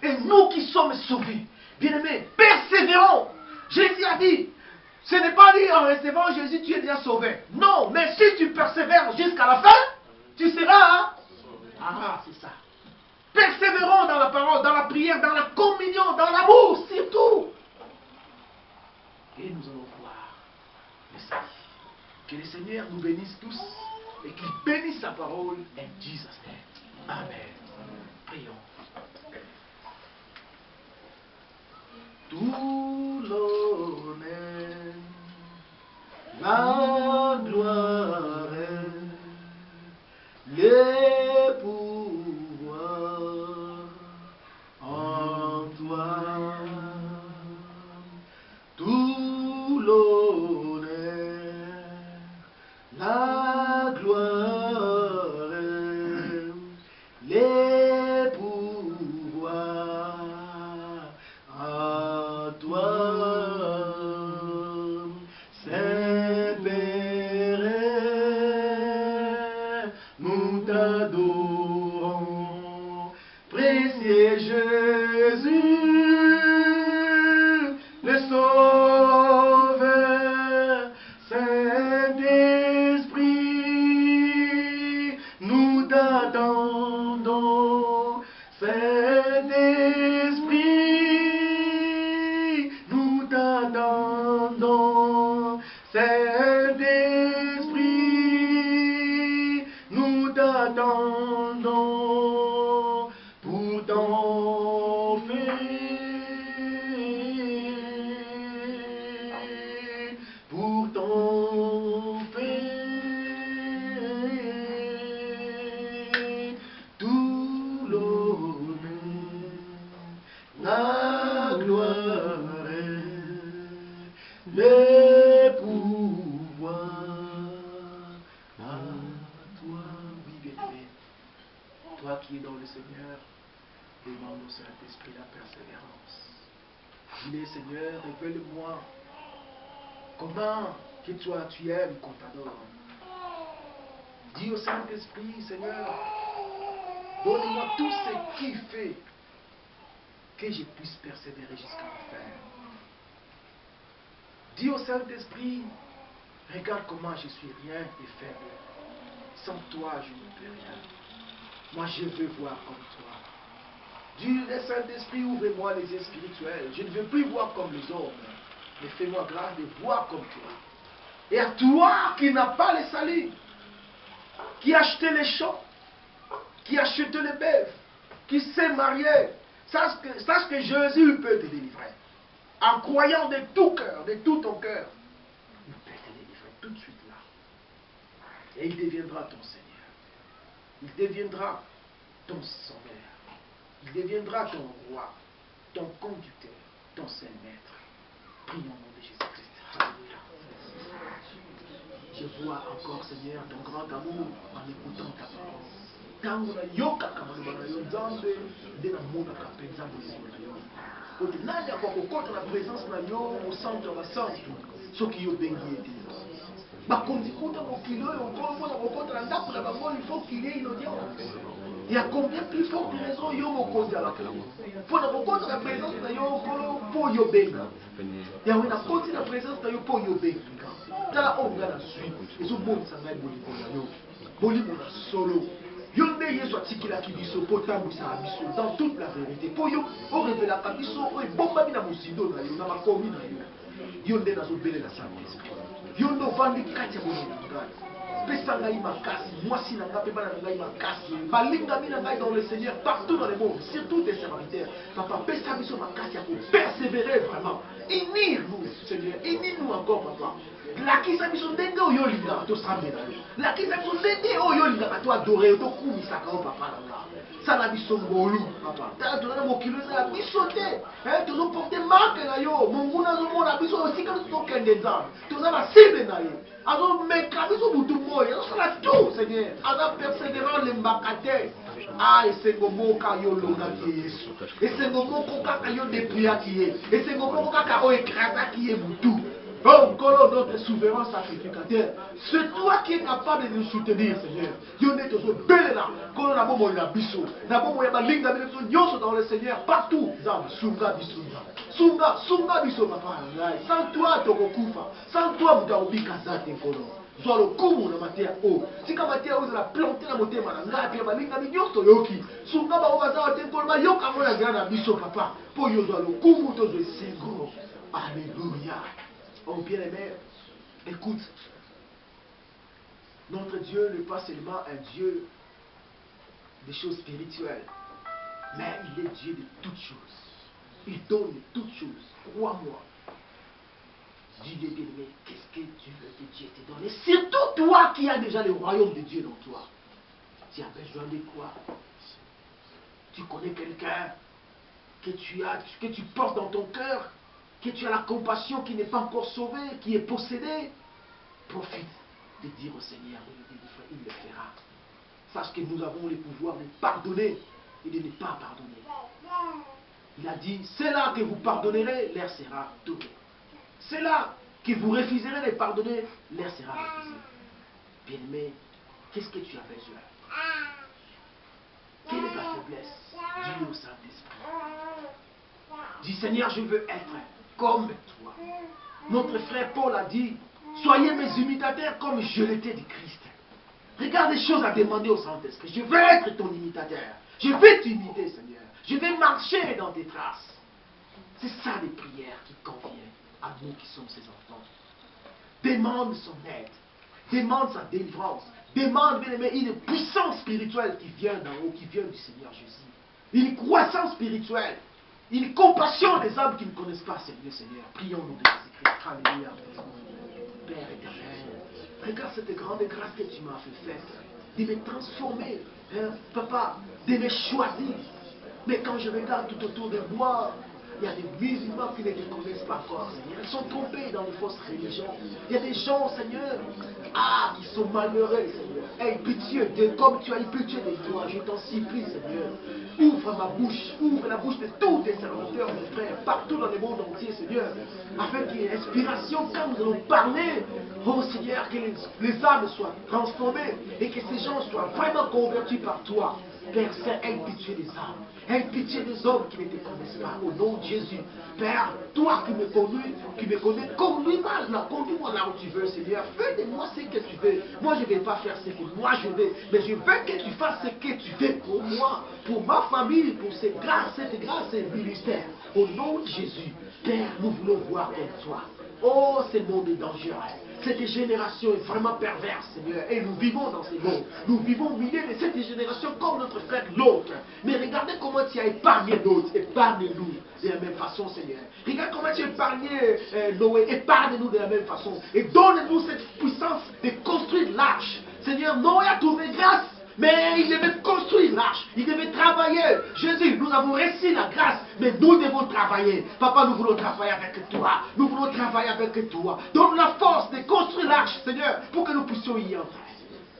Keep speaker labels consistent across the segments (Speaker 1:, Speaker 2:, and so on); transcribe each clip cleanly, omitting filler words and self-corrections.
Speaker 1: Et nous qui sommes sauvés, bien-aimés, persévérons. Jésus a dit, ce n'est pas dit en recevant Jésus, tu es déjà sauvé. Non, mais si tu persévères jusqu'à la fin, tu seras. Hein? Ah, c'est ça. Persévérons dans la parole, dans la prière, dans la communion, dans l'amour, surtout. Et nous allons voir le salut. Que le Seigneur nous bénisse tous et qu'il bénisse sa parole en Jesus' name. Amen. Prions. Tout l'honneur, la gloire, le pouvoir en toi. Tout l'honneur, la gloire, les pouvoirs à toi, Saint-Père, nous t'adorons, précieux Jésus, le Sauveur, Saint-Esprit, nous t'attendons, Saint-Esprit, nous t'attendons, Saint-Esprit, nous t'attendons pour ton fait, pour ton fait, tout l'honneur, la gloire, le pouvoir à toi. Oui, bien-aimé, toi qui es dans le Seigneur, demande au Saint-Esprit la persévérance. Dis-le, Seigneur, révèle-moi comment que toi tu aimes qu'on t'adore. Dis au Saint-Esprit, Seigneur, donne-moi tout ce qui fait que je puisse persévérer jusqu'à la fin. Dis au Saint-Esprit, regarde comment je suis rien et faible. Sans toi, je ne peux rien. Moi, je veux voir comme toi. Dis le Saint-Esprit, ouvre-moi les yeux spirituels. Je ne veux plus voir comme les hommes, mais fais-moi grâce de voir comme toi. Et à toi qui n'as pas le salut, qui a acheté les champs, qui a acheté les bœufs, qui s'est marié, sache que Jésus peut te délivrer. En croyant de tout cœur, de tout ton cœur, il peut te délivrer tout de suite là. Et il deviendra ton Seigneur. Il deviendra ton sauveur. Il deviendra ton roi, ton conducteur, ton seul maître. Prions au nom de Jésus-Christ. Alléluia. Je vois encore, Seigneur, ton grand amour en écoutant ta parole. Tango na yoka kama na yo nzambe nde na mona ka penza bolimo na yo. Kote nani akokota na présence na yo au centre wa centre soki yo bengi ete. Bakonzi kuta mokilo yo nkolo mona kokota na ndako na bango il faut qu'il y ait une audience. Il y a combien plus forte raison yo mokonzi ala ko. Pour na kokota na présence na yo nkolo po yo benga. Ya wena koti na présence na yo po yo benga. Tala onga na suite ezo monisa ngai bolimo na yo. Bolimo na solo. Yonde Yesu atikilaki biso po tambwisa biso dans toute la vérité. Po yo o révélaka biso o ebomba bina musindo na yo na makomi na yo. Yonde nazobelela Saint-Esprit. Yonde ovandi kati ya bolingo ngai. Pesa ngai makasi, mwasi na ngai pe bana na ngai makasi. Balingami na ngai dans le Seigneur partout dans le monde, surtout des serviteurs. Papa, pesa biso makasi ya ko persévérer vraiment. Unir-nous, Seigneur. Unir-nous encore, papa. Lakisa biso ndenge oyo olingaka tosambela yo. Lakisa biso ndenge oyo olingaka toadore yo tokumisaka yo papa na nga. Sala biso ngolu papa. Tala tozana mokilo ezala biso te. Tozoporte marke na yo. Monguna azomona biso osika tokende nzambe. Toza na sibe na ye. Azomeka biso butu moyo. Azosala tout, Seigneur. Aza persévérant lembaka te. Ah, esengo moka yo longaki Yesu. Esengo moko kaka yo depuyaki ye. Esengo moko kaka o ekrasaki ye butu. Oh, Kolo, notre souverain sacrificateur, c'est toi qui es capable de nous soutenir, Seigneur. Dieu n'est toujours bel là. Kolo, na bomo na biso. Na bomo ya balinga biso nyonso dans le Seigneur. Partout. Zam, sunga biso. Sunga biso, papa. Sans toi, tokokufa. Sans toi, mutaobi kazate, Kolo. Soit le coup na matia o. Si ka matia o la planter na motema na ngapi ya balinga nyonso yoki. Sunga ba obaza te Kolo ba yoka mona na biso, papa. Po yo soit le coup to zo sego. Alléluia. Oh bien-aimé, écoute, notre Dieu n'est pas seulement un Dieu des choses spirituelles, mais il est Dieu de toutes choses. Il donne toutes choses. Crois-moi. Dis-le bien-aimé, qu'est-ce que tu veux que Dieu te donne? Et surtout toi qui as déjà le royaume de Dieu dans toi. Tu as besoin de quoi? Tu connais quelqu'un que tu portes dans ton cœur, que tu as la compassion, qui n'est pas encore sauvé, qui est possédé, profite de dire au Seigneur, il le fera. Sache que nous avons le pouvoir de pardonner et de ne pas pardonner. Il a dit, c'est là que vous pardonnerez, l'air sera donné. C'est là que vous refuserez de pardonner, l'air sera refusé. Bien-aimé, qu'est-ce que tu as besoin? Quelle est ta faiblesse? Dis-le au Saint-Esprit. Dis, Seigneur, je veux être comme toi. Notre frère Paul a dit, soyez mes imitateurs comme je l'étais du Christ. Regarde les choses à demander au Saint-Esprit. Je veux être ton imitateur. Je vais t'imiter, Seigneur. Je vais marcher dans tes traces. C'est ça les prières qui conviennent à nous qui sommes ses enfants. Demande son aide. Demande sa délivrance. Demande, bien-aimé, une puissance spirituelle qui vient d'en haut, qui vient du Seigneur Jésus. Une croissance spirituelle. Une compassion des âmes qui ne connaissent pas Seigneur. Prions-nous de Jésus-Christ. Alléluia. Père éternel, regarde cette grande grâce que tu m'as fait faire. De me transformer. Papa, de me choisir. Mais quand je regarde tout autour de moi, il y a des musulmans qui ne te connaissent pas encore, Seigneur. Ils sont tombés dans les fausses religions. Il y a des gens, Seigneur, qui sont malheureux, Seigneur. Aie pitié d'eux, comme tu as eu pitié de moi. Je t'en supplie, Seigneur. Ouvre ma bouche, ouvre la bouche de tous tes serviteurs, mes frères, partout dans le monde entier, Seigneur. Afin qu'il y ait inspiration quand nous allons parler. Oh Seigneur, que les âmes soient transformées et que ces gens soient vraiment convertis par toi. Père Saint, aie pitié des âmes. Aie pitié des hommes qui ne te connaissent pas. Au nom de Jésus. Père, toi qui me connais, conduis-moi là où tu veux, Seigneur. Fais de moi ce que tu veux. Moi, je ne vais pas faire ce que moi je veux. Mais je veux que tu fasses ce que tu veux pour moi, pour ma famille, pour cette grâce et ministère. Au nom de Jésus. Père, nous voulons voir comme toi. Oh, ce monde est dangereux. Cette génération est vraiment perverse, Seigneur. Et nous vivons dans ces mondes. Nous vivons au milieu de cette génération comme notre frère l'autre. Mais regardez comment tu as épargné d'autres. Épargne-nous de la même façon, Seigneur. Regarde comment tu as épargné Noé. Épargne-nous de la même façon. Et donne-nous cette puissance de construire l'arche. Seigneur, Noé a trouvé grâce. Mais il devait construire l'arche, il devait travailler. Jésus, nous avons reçu la grâce, mais nous devons travailler. Papa, nous voulons travailler avec toi. Nous voulons travailler avec toi. Donne la force de construire l'arche, Seigneur, pour que nous puissions y entrer.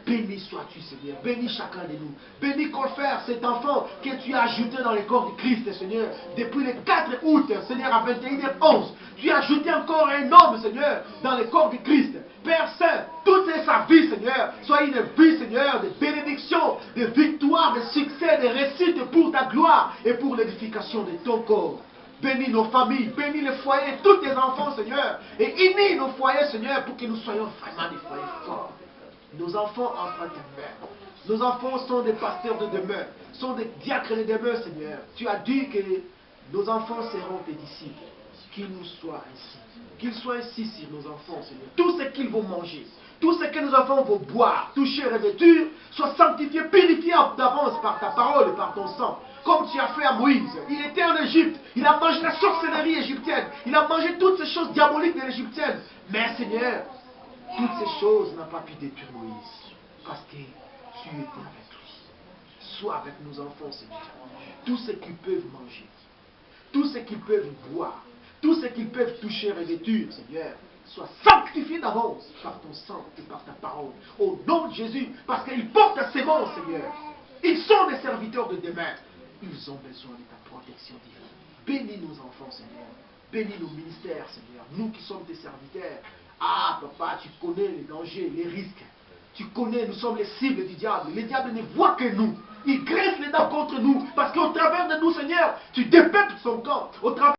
Speaker 1: Béni sois-tu, Seigneur. Bénis chacun de nous. Bénis Colfer, cet enfant que tu as ajouté dans le corps de Christ, Seigneur. Depuis le 4 août, Seigneur, à 21h11. Tu as ajouté encore un homme, Seigneur, dans le corps de Christ. Père Saint, toute sa vie, Seigneur, soit une vie, Seigneur, de bénédiction, de victoire, de succès, de réussite pour ta gloire et pour l'édification de ton corps. Bénis nos familles, bénis les foyers, tous tes enfants, Seigneur. Et unis nos foyers, Seigneur, pour que nous soyons vraiment des foyers forts. Nos enfants empruntent tes mains. Nos enfants sont des pasteurs de demain, sont des diacres de demain, Seigneur. Tu as dit que nos enfants seront tes disciples. Qu'il nous soit ainsi. Qu'il soit ainsi sur nos enfants, Seigneur. Tout ce qu'ils vont manger, tout ce que nos enfants vont boire, toucher, revêtir, soit sanctifié, purifié d'avance par ta parole et par ton sang. Comme tu as fait à Moïse. Il était en Égypte. Il a mangé la sorcellerie égyptienne. Il a mangé toutes ces choses diaboliques de l'égyptienne. Mais Seigneur, toutes ces choses n'ont pas pu détruire Moïse. Parce que tu étais avec lui. Sois avec nos enfants, Seigneur. Tout ce qu'ils peuvent manger. Tout ce qu'ils peuvent boire. Tout ce qu'ils peuvent toucher, revêtir, Seigneur. Sois sanctifié d'avance par ton sang et par ta parole. Au nom de Jésus. Parce qu'ils portent ta sémence, Seigneur. Ils sont des serviteurs de demain. Ils ont besoin de ta protection divine. Bénis nos enfants, Seigneur. Bénis nos ministères, Seigneur. Nous qui sommes tes serviteurs. Ah, papa, tu connais les dangers, les risques. Tu connais, nous sommes les cibles du diable. Le diable ne voit que nous. Il graisse les dents contre nous. Parce qu'au travers de nous, Seigneur, tu dépeuple son camp. Au travers